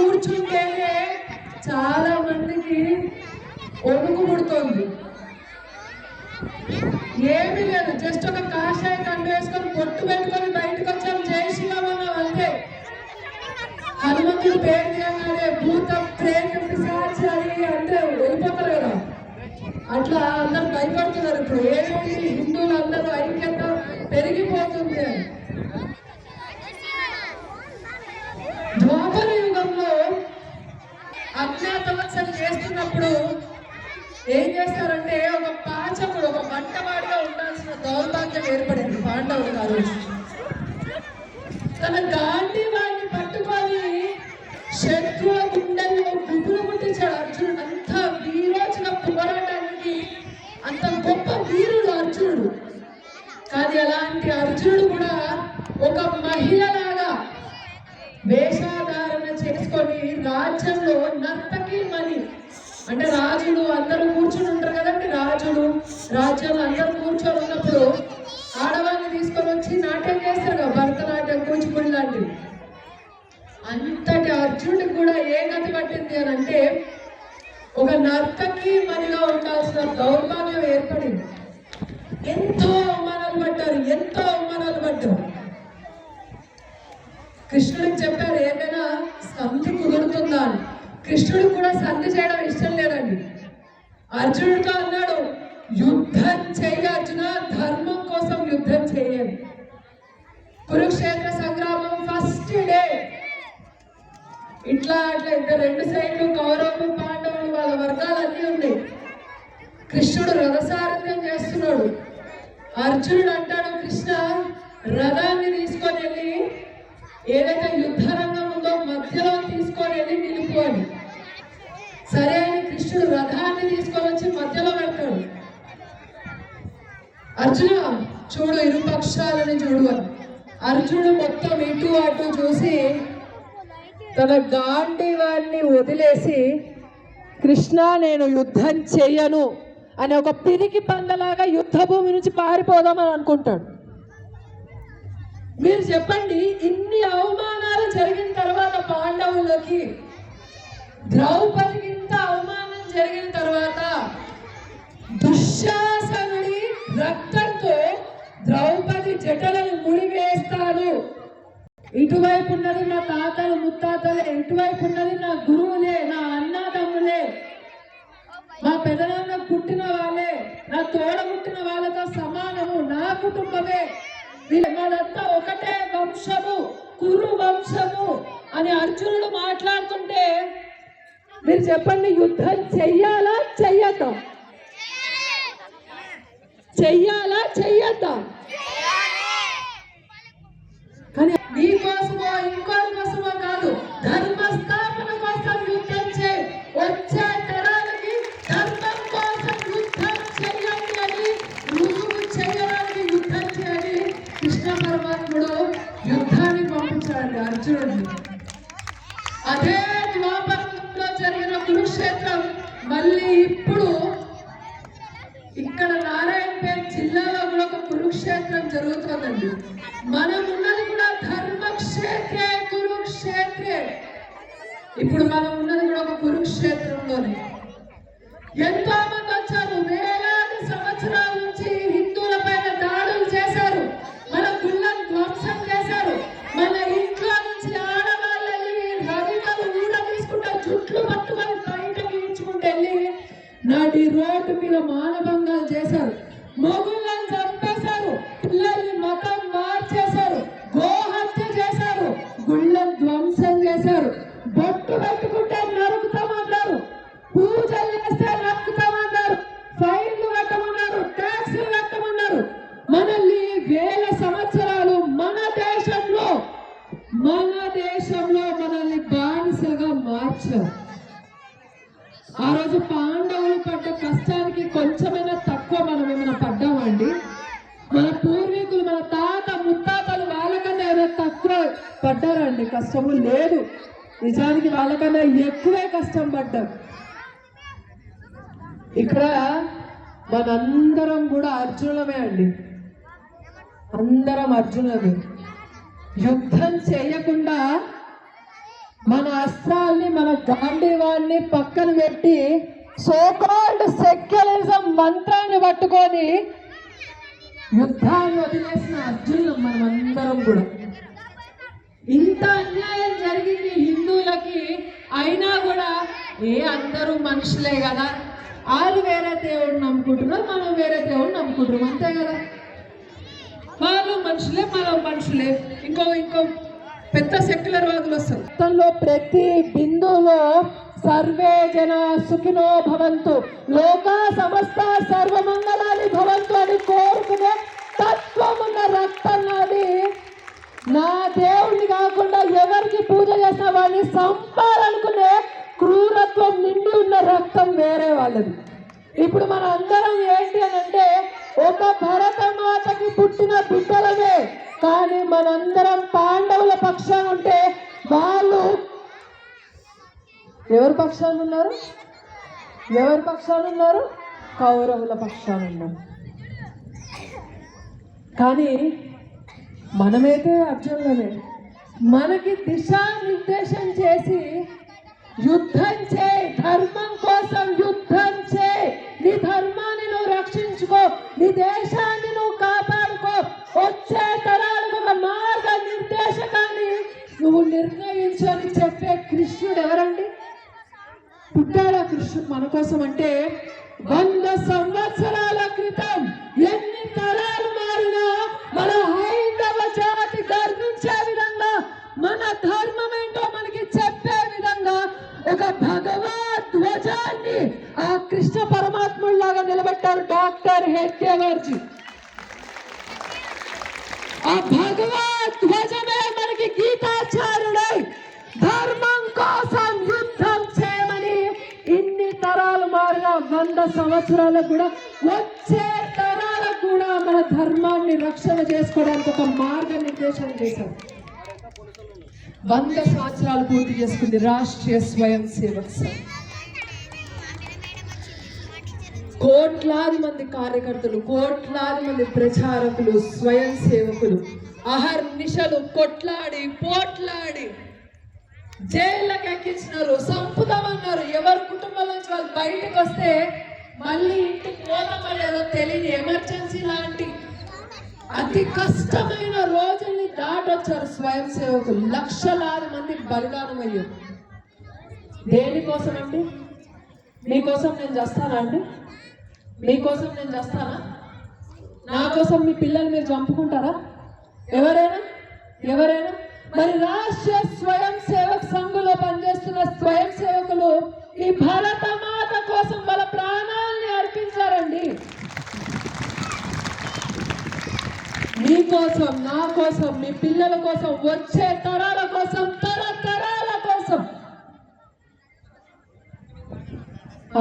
కూర్చుంటేనే చాలా మందికి ఒడుగు పుడుతోంది. ఏమీ లేదు, జస్ట్ ఒక కాషాయ కండు వేసుకొని పొట్టు పెట్టుకొని బయటకు వచ్చాం, జై శ్రీరామన్నాం అంతే. హనుమంతుడు పేరు తీయగానే భూత ప్రేత పిశాచి అని అంటే వెళ్ళిపోతారు కదా, అట్లా అందరు భయపడుతున్నారు. ఇప్పుడు ఏమైంది, హిందువులు అందరూ ఐక్యత పెరిగిపోతుంది. ద్వాపర యుగంలో అజ్ఞాతవాసం చేస్తున్నప్పుడు ఏం చేస్తారంటే, ఒక పాచకుడు, ఒక వంటవాడిగా ఉండాల్సిన దౌర్భాగ్యం ఏర్పడింది పాండవులు గారు. తన గాంధీ వాడిని పట్టుకొని శత్రువుల గుండెల్లో గుబులు పుట్టించాడు అర్జునుడు. అంత వీరోచన పోరాటానికి అంత గొప్ప వీరుడు అర్జునుడు. కానీ అలాంటి అర్జునుడు కూడా ఒక మహిళలాగా వేషధారణ చేసుకొని రాజ్యంలో నర్తకీమణి అంటే రాజులు అందరూ కూర్చొని ఉంటారు కదండి, రాజులు రాజ్యంలో అందరూ కూర్చొని ఉన్నప్పుడు ఆడవాళ్ళని తీసుకొని వచ్చి నాట్యం చేస్తారు కదా, భరతనాట్యం, కూచిపూడి లాంటివి. అంతటి అర్జునుడికి కూడా ఏ గతి పట్టింది అని అంటే, ఒక నర్తకీమణిగా ఉండాల్సిన దౌర్భాగ్యం ఏర్పడింది. ఎంతో అవమానాలు పడ్డారు, ఎంతో అవమానాలు పడ్డారు. కృష్ణుడికి చెప్పారు ఏమైనా సంధి కుదురుతుందా అని. కృష్ణుడు కూడా సంధి చేయడం ఇష్టం లేదండి. అర్జునుడితో అన్నాడు, యుద్ధం చేయ అర్జున, ధర్మం కోసం యుద్ధం చేయండి. కురుక్షేత్ర సంగ్రామం ఫస్ట్ డే ఇట్లా అట్లా రెండు సైడ్లు కౌరవులు పాండవులు వాళ్ళ వర్గాలన్నీ ఉన్నాయి. కృష్ణుడు రథసారథ్యం చేస్తున్నాడు. అర్జునుడు అంటాడు, కృష్ణ రథాన్ని తీసుకొని వెళ్ళి ఏదైతే యుద్ధ రంగం ఉందో మధ్యలో తీసుకొని వెళ్ళి నిలుపు అని. సరే అని కృష్ణుడు రథాన్ని తీసుకొని వచ్చి మధ్యలో పెడతాడు. అర్జున చూడు, ఇరు పక్షాలని చూడు అని. అర్జునుడు మొత్తం ఇటు అటు చూసి తన గాంధీవాన్ని వదిలేసి, కృష్ణ నేను యుద్ధం చెయ్యను అని ఒక పిరికి పందలాగా యుద్ధ భూమి నుంచి పారిపోదామని అనుకుంటాడు. మీరు చెప్పండి, ఇన్ని అవమానాలు జరిగిన తర్వాత పాండవులకి, ద్రౌపదికి ఇంత అవమానం జరిగిన తర్వాత దుశ్శాసనుడి రక్తంతో ద్రౌపది జటలను ముడివేస్తాను, ఇటువైపు ఉన్నది నా తాతలు ముత్తాతలే, ఇటువైపు ఉన్నది నా గురువులే, నా అన్నదమ్ములే, మా పెదనాన్న పుట్టిన వాళ్ళే, నా తోడ పుట్టిన వాళ్ళతో సమానము, నా కుటుంబమే, వీళ్ళంతా ఒకటే వంశము, కురు వంశము అని అర్జునుడు మాట్లాడుతుంటే మీరు చెప్పండి, యుద్ధం చెయ్యాలా చెయ్యద్దా? చెయ్యాలా చెయ్యద్దా? కానీ నీకోసమో ఇంకోరి కోసమో కాదు, ధర్మ స్థాపన కోసం యుద్ధం చేయి. వచ్చే తరాలకి ధర్మం కోసం యుద్ధం చేయండి అని రుజువు చేయడానికి యుద్ధం చేయాలి. కృష్ణ పరమాత్ముడు యుద్ధానికి పంపించాడు అర్జునుడిని. అదే ద్వాపరంలో జరిగిన కురుక్షేత్రం మళ్ళీ ఇప్పుడు ఇక్కడ నారాయణపేట జిల్లాలో కూడా ఒక కురుక్షేత్రం జరుగుతుందండి. మనం ఉన్నది కూడా ధర్మక్షేత్రే కురుక్షేత్రే. ఇప్పుడు మనం ఉన్నది కూడా ఒక కురుక్షేత్రంలోనే. ఎంతో మంది వచ్చారు, వేలాది సంవత్సరాల నుంచి హిందువుల పైన దాడులు చేశారు, మన గుళ్ళను ధ్వంసం చేశారు, మన ఇంట్లో నుంచి ఆడవాళ్ళని రవికలు ఊడ తీసుకుంటే జుట్లు పట్టుకొని బయటకి ఇచ్చుకుంటూ వెళ్ళి నాటి రోడ్డు మీద మానభంగాలు చేశారు, మొగుళ్ళని చంపేశారు, పిల్లల్ని మతం మార్చేశారు, గోహత్య చేశారు, గుళ్ళను ధ్వంసం చేశారు, బొట్టు పెట్టుకుంటే నరుకుతామన్నారు, పూజలు చేస్తే నరుకుతామన్నారు, ఫైన్లు కట్టమన్నారు, ట్యాక్సులు కట్టమన్నారు. మనల్ని వేల సంవత్సరాలు మన దేశంలో మనల్ని బానిసగా మార్చారు. ఆ రోజు పాండవులు పడ్డ కష్టానికి కొంచెమైనా తక్కువ మనం ఏమైనా పడ్డామండి? మన పూర్వీకులు, మన తాత ముత్తాతలు వాళ్ళకన్నా ఏమైనా తక్కువ పడ్డారండి? కష్టము లేదు, నిజానికి వాళ్ళకన్నా ఎక్కువే కష్టం పడ్డారు. ఇక్కడ మనందరం కూడా అర్జునులమే అండి, అందరం అర్జునులమే. యుద్ధం చేయకుండా మన అస్త్రాల్ని మన గాంధీవాన్ని పక్కన పెట్టి సోకాల్డ్ సెక్యులరిజం మంత్రాన్ని పట్టుకొని యుద్ధాన్ని వదిలేసిన అర్జునులు మనమందరం కూడా. ఇంత అన్యాయం జరిగింది హిందువులకి, అయినా కూడా అందరూ మనుషులే కదా, వాళ్ళు వేరే దేవుడు నమ్ముకుంటున్నారు, మనం వేరే దేవుడు నమ్ముకుంటున్నాం, అంతే కదా. వాళ్ళు మనుషులే, మనం మనుషులే. ఇంకో పెద్ద సెక్యులర్ వాదులు వస్తారు. మొత్తంలో ప్రతి బిందువులో సర్వే జన సుఖినో భవంతు, లోక సమస్త సర్వమంగళాన్ని భవంతు అని కోరుకునే తత్వం ఉన్న రక్తం నాది. నా దేవుడిని కాకుండా ఎవరికి పూజ చేసిన వాడిని సంపాలనుకునే క్రూరత్వం నిండి ఉన్న రక్తం వేరే వాళ్ళది. ఇప్పుడు మన అందరం ఏంటి అని అంటే ఒక భరతమాతకి పుట్టిన బిడ్డలమే, కానీ మనందరం పాండవుల పక్షాన ఉంటే వాళ్ళు ఎవరి పక్షాన ఉన్నారు? ఎవరి పక్షాన ఉన్నారు? కౌరవుల పక్షాన ఉన్నారు. కానీ మనమైతే అర్జునులమే. మనకి దిశానిర్దేశం చేసి యుద్ధం చేయి, ధర్మం కోసం యుద్ధం చేయి, నీ ధర్మాన్ని నువ్వు రక్షించుకో, నీ దేశాన్ని నువ్వు కాపాడుకో, వచ్చే తరాలకు ఒక మార్గ నిర్దేశకాన్ని నువ్వు నిర్ణయించని చెప్పే కృష్ణుడు ఎవరండి? పుట్టాడా కృష్ణుడు మన కోసం అంటే 100 సంవత్సరాల క్రితం ఎన్ని తరాలు మారినా మన హైందవ జాతి గర్వించే విధంగా, మన ధర్మం ఏంటో మనకి చెప్పే విధంగా ఒక భగవద్ ధ్వజాన్ని ఆ కృష్ణ పరమాత్ముడిలాగా నిలబెట్టారు డాక్టర్ హెడ్గేవర్జీ. ఆ భగవద్ ధ్వజమే మనకి గీతాచార్యుడై ధర్మం కోసం యుద్ధం చేయమని ఇన్ని తరాలు మారిన 100 సంవత్సరాలకు కూడా వచ్చే తరాలకు కూడా మన ధర్మాన్ని రక్షణ చేసుకోవడానికి ఒక మార్గనిర్దేశం చేశారు. 100 సంవత్సరాలు పూర్తి చేసుకుంది రాష్ట్రీయ స్వయం సేవక్ సంఘ్. కోట్లాది మంది కార్యకర్తలు, కోట్లాది మంది ప్రచారకులు, స్వయం సేవకులు అహర్నిశలు కొట్లాడి పోట్లాడి జైళ్ళకి ఎక్కించినారు, సంపుతామన్నారు. ఎవరి కుటుంబాల నుంచి వాళ్ళు బయటకు వస్తే మళ్ళీ ఇంటికి పోతామనేదో తెలియని ఎమర్జెన్సీ లాంటి అతి కష్టమైన రోజుల్ని దాటొచ్చారు స్వయం సేవకులు. లక్షలాది మంది బలిదానం అయ్యారు. దేనికోసం అండి? మీకోసం నేను చేస్తానా అండి? మీకోసం నేను చేస్తానా? నా కోసం మీ పిల్లలు మీరు చంపుకుంటారా? ఎవరైనా? మరి రాష్ట్రీయ స్వయం సేవక్ సంఘంలో పనిచేస్తున్న స్వయం సేవకులు ఈ భారత మాత కోసం వాళ్ళ ప్రాణాలని అర్పించారండి. మీకోసం, నా కోసం, మీ పిల్లల కోసం, వచ్చే తరాల కోసం, తరతరాల కోసం.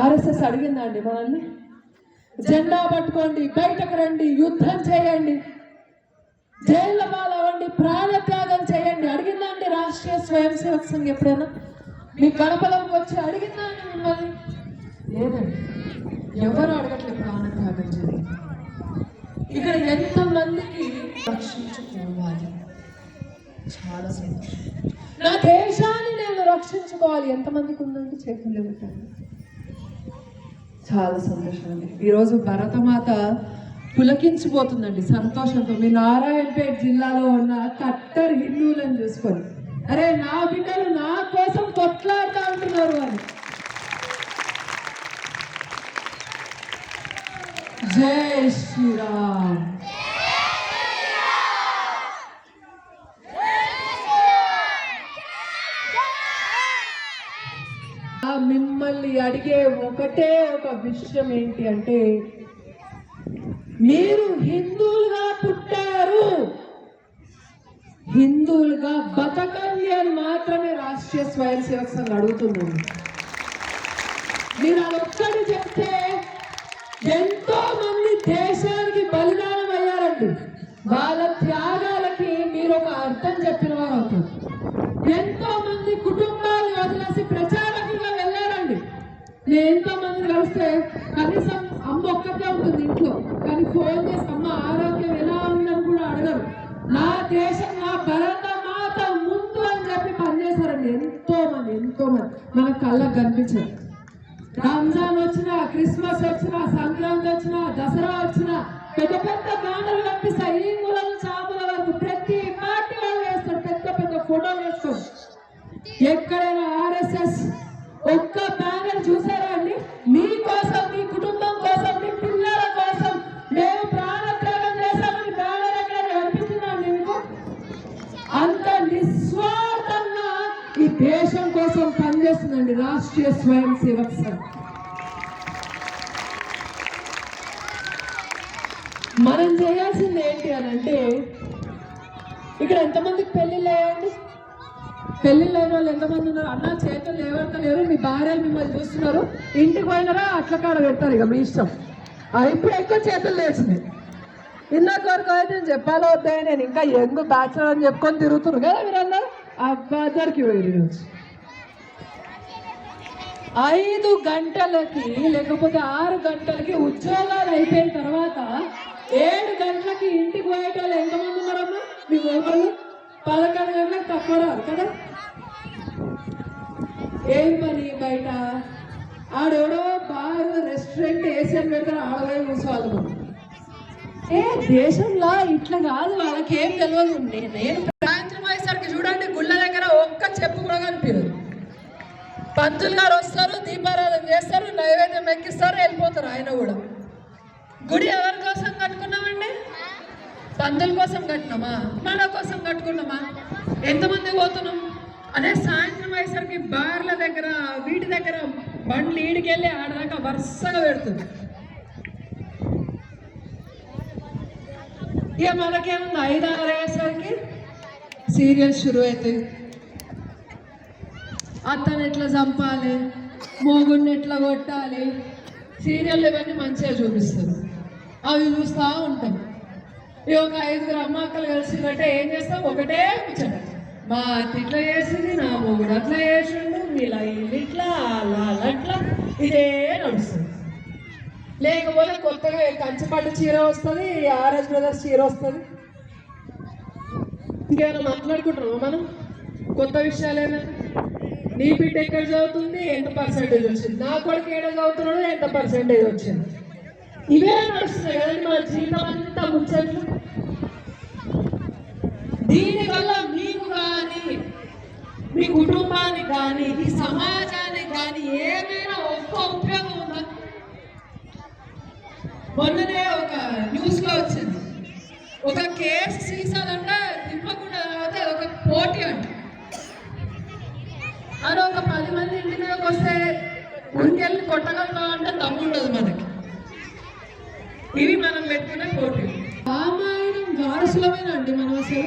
ఆర్ఎస్ఎస్ అడిగిందా అండి మనల్ని? జెండా పట్టుకోండి, బయటకు రండి, యుద్ధం చేయండి, జైళ్ళ పాలవ్వండి, ప్రాణత్యాగం చేయండి అడిగిందా అండి రాష్ట్రీయ స్వయం సేవక్ సంఘ్? ఎప్పుడైనా మీ గడపలోకి వచ్చి అడిగిందా అండి మిమ్మల్ని? లేదండి, ఎవరు అడగట్లేదు ప్రాణత్యాగం చేయండి. ఇక్కడ ఎంతమందికి రక్షించుకోవాలి, చాలా సంతోషం. నా దేశాన్ని నేను రక్షించుకోవాలి ఎంతమందికి ఉందండి? చేతులు పెట్టండి. చాలా సంతోషం అండి. ఈరోజు భరతమాత పులకించిపోతుందండి సంతోషంతో. మీ నారాయణపేట జిల్లాలో ఉన్న కట్టర్ హిందువులను చూసుకొని, అరే నా బిడ్డలు నా కోసం కొట్లాడుతూ ఉంటున్నారు అని. జై శ్రీరామ్. మిమ్మల్ని అడిగే ఒకటే ఒక విషయం ఏంటి అంటే, మీరు హిందువులుగా పుట్టారు, హిందువులుగా బతకండి అని మాత్రమే రాష్ట్రీయ స్వయం సేవక్ సంఘ్ అడుగుతున్నాను. మీరు అదొక్కటి చెప్తే ఎంతో మంది దేశానికి బలిదానం అయ్యారండి. వాళ్ళ త్యాగాలకి మీరు ఒక అర్థం చెప్పిన వారు అవుతారు. ఎంతో మంది కుటుంబాలు వదిలేసి ప్రచారకులుగా వెళ్ళారండి. నేను ఎంతో మందిని కలిస్తే కనీసం అమ్మ ఒక్కటే ఉంటుంది ఇంట్లో, కానీ ఫోన్ చేసి అమ్మ ఆరోగ్యం ఎలా ఉందని కూడా అడగరు. నా దేశం, నా భరత మాత ముందు అని చెప్పి పనిచేశారండి ఎంతో మన కళ్ళకు కనిపించదు. రంజాన్ వచ్చినా, క్రిస్మస్ వచ్చినా, సంక్రాంతి వచ్చినా, దసరా వచ్చినా పెద్ద పెద్ద బ్యానర్లు కనిపిస్తాయి. ఈ మూల నుంచి ఆ మూల వరకు ప్రతి పార్టీ వాళ్ళు వేస్తారు, పెద్ద పెద్ద ఫోటోలు వేస్తారు. ఎక్కడైనా ఆర్ఎస్ఎస్ ఒక్క బ్యానర్ చూసారా అండి? మీ కోసం, మీ కుటుంబం కోసం, మీ పిల్లల కోసం మేము ప్రాణత్యాగం చేశామని బ్యానర్ ఎక్కడ కనిపిస్తుందండి మీకు? అంత నిస్వార్థంగా ఈ దేశం కోసం పనిచేస్తుందండి రాష్ట్రీయ స్వయం సేవక్ సంఘ్. మనం చేయాల్సింది ఏంటి అని అంటే, ఇక్కడ ఎంతమందికి పెళ్లిళ్ళు అయ్యండి? పెళ్లిళ్ళు అయిన వాళ్ళు ఎంతమంది ఉన్నారు? అన్న చేతులు లేవడతలేరు, మీ భార్యలు మిమ్మల్ని చూస్తున్నారు, ఇంటికి పోయినారా అట్ల కాడ పెడతారు, ఇక మీ ఇష్టం. ఇప్పుడు ఎక్కువ చేతులు లేచినాయి. ఇందాక వరకు అయితే నేను చెప్పాలో వద్దా, నేను ఇంకా యంగ్ బ్యాచులర్ అని చెప్పుకొని తిరుగుతున్నారు కదా మీరన్నారు. అబ్బాదరికి పోయి రోజు 5 గంటలకి లేకపోతే 6 గంటలకి ఉద్యోగాలు అయిపోయిన తర్వాత 7 గంటలకి ఇంటికి పోయేటోళ్ళు ఎంతమంది ఉన్నారమ్మా? మీ మొబైల్ 11 గంటలకు తక్కువ రారు కదా. ఏం పని బయట ఆడెవడో బార్ రెస్టారెంట్ ఏసీని పెడతారు, ఆడవే కూర్చోవాలి. ఏ దేశంలో ఇట్లా కాదు, వాళ్ళకి ఏం తెలియదు. నేను సాయంత్రం అయ్యేసరికి చూడండి గుళ్ళ దగ్గర ఒక్క చెప్పు కూడా కనిపించదు. పంతులు గారు వస్తారు, దీపారాధన చేస్తారు, నైవేద్యం ఎక్కిస్తారు, వెళ్ళిపోతారు. ఆయన కూడా గుడి ఎవరి కోసం కట్టుకున్నామండి? పంతుల కోసం కట్టినామా? మన కోసం కట్టుకున్నామా? ఎంతమంది పోతున్నాం అదే సాయంత్రం అయ్యేసరికి బార్ల దగ్గర వీటి దగ్గర బండ్లు ఈడికెళ్ళి ఆడదాకా వరుసగా పెడుతుంది. ఇక మనకేముంది, 5-6 అయ్యేసరికి సీరియల్స్ షురు అవుతాయి. అత్తని ఎట్లా చంపాలి, మోగుడిని ఎట్లా కొట్టాలి, సీరియల్ ఇవన్నీ మంచిగా చూపిస్తారు. అవి చూస్తూ ఉంటాం. ఈ ఒక 5 అమ్మాక్కలు కలిసిందంటే ఏం చేస్తాం? ఒకటే ముచ్చట, మా అత్త ఇట్లా చేసింది, నా మొగుడు అట్లా చేసిండు, ఇలా ఇట్లా అలా అట్లా ఇదే నడుస్తుంది. లేకపోతే కొత్తగా కంచిపట్టు చీర వస్తుంది, ఆర్ఎస్ బ్రదర్స్ చీర వస్తుంది. ఇంకేమైనా మాట్లాడుకుంటున్నామా మనం? కొత్త విషయాలు ఏమైనా? నీ బిడ్డ ఎక్కడ చదువుతుంది, ఎంత పర్సెంటేజ్ వచ్చింది, నా కొడుకు ఏడ చదువుతున్నాడు, ఎంత పర్సెంటేజ్ వచ్చింది, ఇవే నడుస్తున్నాయి కదండి మన జీవితం అంతా ముచ్చట్లు. దీనివల్ల మీకు కానీ, మీ కుటుంబానికి కానీ, ఈ సమాజానికి కానీ ఏమైనా ఒక్క ఉపయోగం ఉందా? మొన్ననే ఒక న్యూస్ లో వచ్చింది, ఒక కేసు సీసాలంటే తిప్పకుండా తాగితే ఒక పోటీ అంట. అని ఒక 10 మంది ఇంటి మీదకి వస్తే ఉరికెళ్ళి కొట్టగలుగుతాం అంటే దమ్ముండదు మనకి. ఇవి మనం పెట్టుకునే పోటీ. రామాయణం వారసులమేనా అండి మనం అసలు?